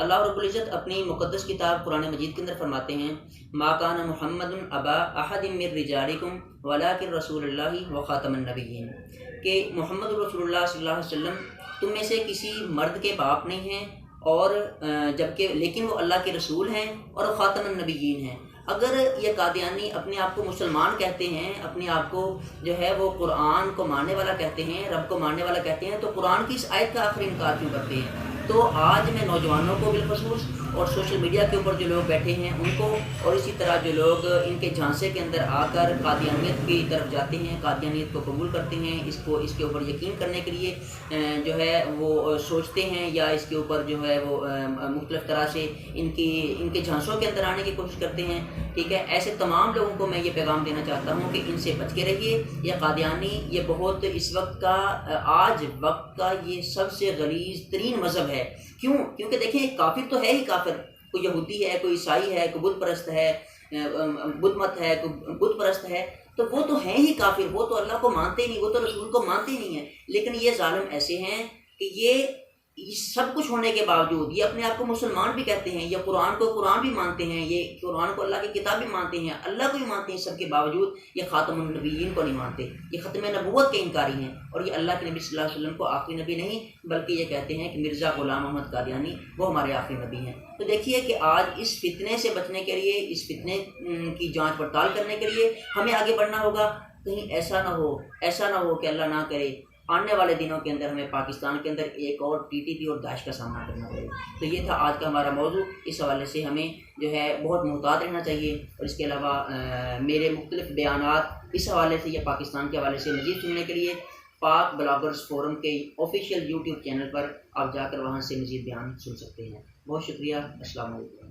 اللہ رب العزت اپنی مقدس کتاب قرآن مجید کے اندر فرماتے ہیں ما کان محمد ابا احد من رجالکم ولکن رسول اللہ و خاتم النبیین، کہ محمد رسول اللہ صلی اللہ علیہ وسلم تم میں سے کسی مرد کے باپ نہیں ہیں اور جبکہ لیکن وہ اللہ کے رسول ہیں اور خاتم النبیین ہیں۔ اگر یہ قادیانی اپنے آپ کو مسلمان کہتے ہیں، اپنے آپ کو جو ہے وہ قرآن کو ماننے والا کہتے ہیں، رب کو ماننے والا کہتے ہیں، تو قرآن کی اس آیت کا آخر انکار کیوں کرتے ہیں؟ تو آج میں نوجوانوں کو بالخصوص اور سوشل میڈیا کے اوپر جو لوگ بیٹھے ہیں ان کو، اور اسی طرح جو لوگ ان کے جھانسے کے اندر آ کر قادیانیت کی طرف جاتے ہیں، قادیانیت کو قبول کرتے ہیں، اس کے اوپر یقین کرنے کے لیے جو ہے وہ سوچتے ہیں، یا اس کے اوپر جو ہے وہ مختلف طرح سے ان کے جھانسوں کے اندر آنے کی کوشش کرتے ہیں، ٹھیک ہے، ایسے تمام لوگوں کو میں یہ پیغام دینا چاہتا ہوں کہ ان سے بچ کے رہیے۔ یہ قادیانی یہ بہت اس وقت کا، آج وقت کا یہ سب سے غلیظ ترین مذہب ہے۔ کیوں؟ کیونکہ دیکھیں کافر تو ہے ہی کافر، کوئی یہودی ہے، کوئی عیسائی ہے، کوئی بت پرست ہے، بت مت ہے، کوئی بت پرست ہے، تو وہ تو ہیں ہی کافر، وہ تو اللہ کو مانتے نہیں، وہ تو رسول کو مانتے نہیں ہیں۔ لیکن یہ ظالم ایسے ہیں کہ یہ سب کچھ ہونے کے باوجود یہ اپنے آپ کو مسلمان بھی کہتے ہیں، یا قرآن بھی مانتے ہیں، یہ قرآن کو اللہ کی کتاب بھی مانتے ہیں، اللہ کو بھی مانتے ہیں، سب کے باوجود یہ خاتم النبیین کو نہیں مانتے، یہ ختم نبوت کے انکاری ہیں، اور یہ اللہ کے نبی صلی اللہ علیہ وسلم کو آخری نبی نہیں بلکہ یہ کہتے ہیں کہ مرزا غلام محمد قادیانی وہ ہمارے آخری نبی ہیں۔ تو دیکھیے کہ آج اس فتنے سے بچنے کے لیے، اس فتنے کی جانچ پڑتال کرنے کے لیے ہمیں آگے بڑھنا ہوگا۔ کہیں ایسا نہ ہو کہ اللہ نہ کرے آنے والے دنوں کے اندر ہمیں پاکستان کے اندر ایک اور TTP اور داعش کا سامنا کرنا پڑے۔ تو یہ تھا آج کا ہمارا موضوع۔ اس حوالے سے ہمیں جو ہے بہت محتاط رہنا چاہیے، اور اس کے علاوہ میرے مختلف بیانات اس حوالے سے یا پاکستان کے حوالے سے مزید سننے کے لیے پاک بلاگرز فورم کے آفیشیل YouTube چینل پر آپ جا کر وہاں سے مزید بیان سن سکتے ہیں۔ بہت شکریہ، السلام علیکم۔